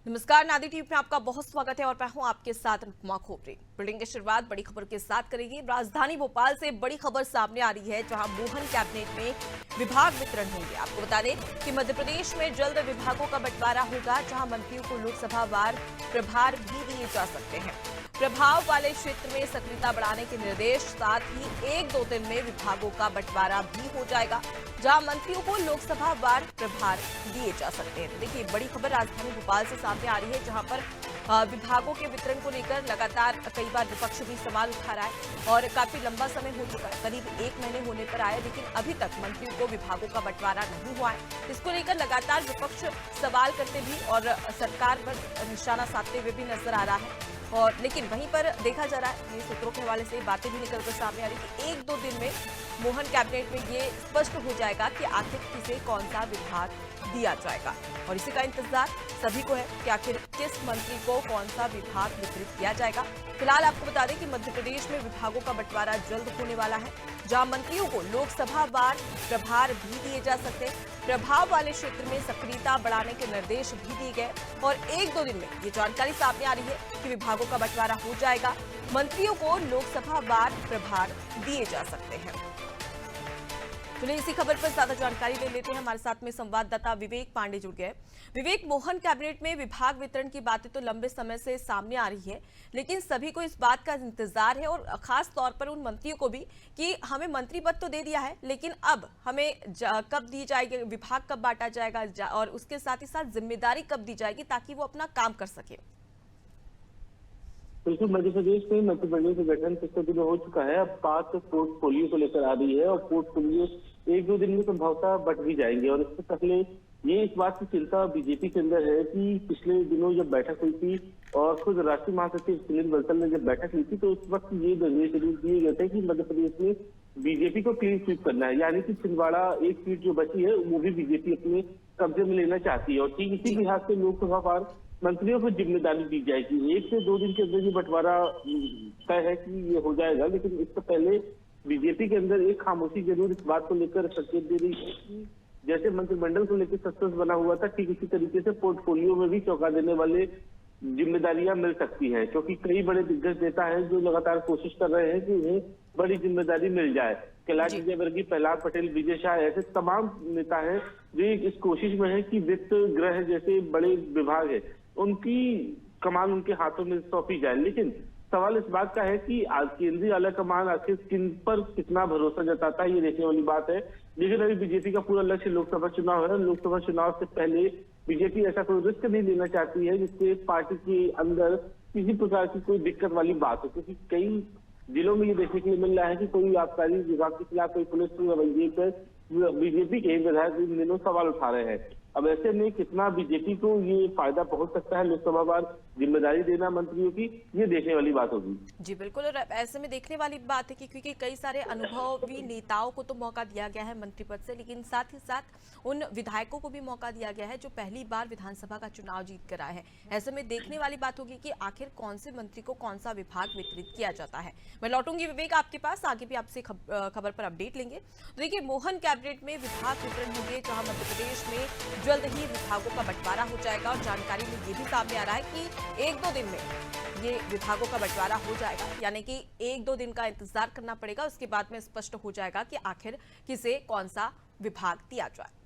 नमस्कार, नादी टीवी में आपका बहुत स्वागत है और मैं हूं आपके साथ अनुपमा खोपरे। बुलेटिन की शुरुआत बड़ी खबर के साथ करेंगे। राजधानी भोपाल से बड़ी खबर सामने आ रही है, जहां मोहन कैबिनेट में विभाग वितरण होंगे। आपको बता दें कि मध्य प्रदेश में जल्द विभागों का बंटवारा होगा, जहां मंत्रियों को लोकसभा वार प्रभार भी दिए जा सकते हैं। प्रभाव वाले क्षेत्र में सक्रियता बढ़ाने के निर्देश, साथ ही 1-2 दिन में विभागों का बंटवारा भी हो जाएगा, जहां मंत्रियों को लोकसभा वार प्रभार दिए जा सकते हैं। देखिए, बड़ी खबर राजधानी भोपाल से सामने आ रही है, जहां पर विभागों के वितरण को लेकर लगातार कई बार विपक्ष भी सवाल उठा रहा है और काफी लंबा समय हो चुका है, करीब 1 महीने होने पर आया, लेकिन अभी तक मंत्रियों को विभागों का बंटवारा नहीं हुआ है। इसको लेकर लगातार विपक्ष सवाल करते भी और सरकार पर निशाना साधते हुए भी नजर आ रहा है। और लेकिन वहीं पर देखा जा रहा है, ये सूत्रों के हवाले से बातें भी निकलकर सामने आ रही कि 1-2 दिन में मोहन कैबिनेट में ये स्पष्ट हो जाएगा कि आखिर किसे कौन सा विभाग दिया जाएगा। और इसी का इंतजार सभी को है कि आखिर किस मंत्री को कौन सा विभाग वितरित किया जाएगा। फिलहाल आपको बता दें कि मध्य प्रदेश में विभागों का बंटवारा जल्द होने वाला है, जहां मंत्रियों को लोकसभा वार प्रभार भी दिए जा सकते हैं। प्रभाव वाले क्षेत्र में सक्रियता बढ़ाने के निर्देश भी दिए गए और 1-2 दिन में ये जानकारी सामने आ रही है कि विभागों का बंटवारा हो जाएगा, मंत्रियों को लोकसभा वार प्रभार दिए जा सकते हैं। चलिए इसी खबर पर ज्यादा जानकारी ले लेते हैं। हमारे साथ में संवाददाता विवेक पांडे जुड़ गए। विवेक, मोहन कैबिनेट में विभाग वितरण की बातें तो लंबे समय से सामने आ रही है, लेकिन सभी को इस बात का इंतजार है और खास तौर पर उन मंत्रियों को भी कि हमें मंत्री पद तो दे दिया है, लेकिन अब हमें कब दी जाएगी, विभाग कब बांटा जाएगा और उसके साथ ही साथ जिम्मेदारी कब दी जाएगी ताकि वो अपना काम कर सके। बिल्कुल, मध्य प्रदेश में मंत्रिमंडल का गठन पिछले दिनों हो चुका है। अब बात पोर्टफोलियो को लेकर आ रही है और पोर्टफोलियो 1-2 दिन में संभवतः बट भी जाएंगे। और इससे पहले ये इस बात की चिंता बीजेपी के अंदर है कि पिछले दिनों जब बैठक हुई थी और खुद राष्ट्रीय महासचिव सुनील बंसल ने जब बैठक ली थी, तो उस वक्त ये निर्देश दिए गए थे कि मध्य प्रदेश में बीजेपी को क्लीन स्वीप करना है, यानी कि छिंदवाड़ा एक सीट जो बची है वो भी बीजेपी अपने कब्जे में लेना चाहती है। और ठीक इसी लिहाज से लोकसभा वार मंत्रियों को जिम्मेदारी दी जाएगी। 1 से 2 दिन के अंदर ये बंटवारा तय है कि ये हो जाएगा, लेकिन इससे पहले बीजेपी के अंदर एक खामोशी जरूर इस बात को लेकर संकेत दे रही है कि जैसे मंत्रिमंडल को लेकर सस्पेंस बना हुआ था, ठीक इसी तरीके से पोर्टफोलियो में भी चौंका देने वाले जिम्मेदारियां मिल सकती हैं, क्योंकि कई बड़े दिग्गज नेता हैं जो लगातार कोशिश कर रहे हैं कि उन्हें बड़ी जिम्मेदारी मिल जाए। कैलाश विजयवर्गीय, प्रहलाद पटेल, विजय शाह, ऐसे तमाम नेता हैं जो इस कोशिश में है कि वित्त, गृह जैसे बड़े विभाग है उनकी कमान उनके हाथों में सौंपी जाए। लेकिन सवाल इस बात का है कि केंद्रीय आला कमान आखिर किन पर कितना भरोसा जताता है, ये देखने वाली बात है। लेकिन अभी बीजेपी का पूरा लक्ष्य लोकसभा चुनाव है। लोकसभा चुनाव से पहले बीजेपी ऐसा कोई रिस्क नहीं लेना चाहती है जिससे पार्टी के अंदर किसी प्रकार की कोई दिक्कत वाली बात हो, क्योंकि कई जिलों में ये देखने के लिए मिल रहा है कि कोई आबकारी विभाग के खिलाफ, कोई पुलिस के रवैये पर बीजेपी के विधायक इन दिनों सवाल उठा रहे हैं। अब ऐसे में कितना बीजेपी को ये फायदा पहुंच सकता है लोकसभा वार जिम्मेदारी देना मंत्रियों की, ये देखने वाली बात होगी। जी बिल्कुल, और ऐसे में देखने वाली बात है कि क्योंकि कई सारे अनुभवी नेताओं को तो मौका दिया गया है मंत्री पद से, लेकिन साथ ही साथ उन विधायकों को भी मौका दिया गया है जो पहली बार विधानसभा का चुनाव जीत कर आए हैं। ऐसे में देखने वाली बात होगी कि आखिर कौन से मंत्री को कौन सा विभाग वितरित किया जाता है। मैं लौटूंगी विवेक आपके पास, आगे भी आपसे खबर पर अपडेट लेंगे। तो देखिए, मोहन कैबिनेट में विभाग वितरण होंगे, जहां मध्य प्रदेश में जल्द ही विभागों का बंटवारा हो जाएगा और जानकारी में ये भी सामने आ रहा है कि 1-2 दिन में ये विभागों का बंटवारा हो जाएगा, यानी कि 1-2 दिन का इंतजार करना पड़ेगा। उसके बाद में स्पष्ट हो जाएगा कि आखिर किसे कौन सा विभाग दिया जाए।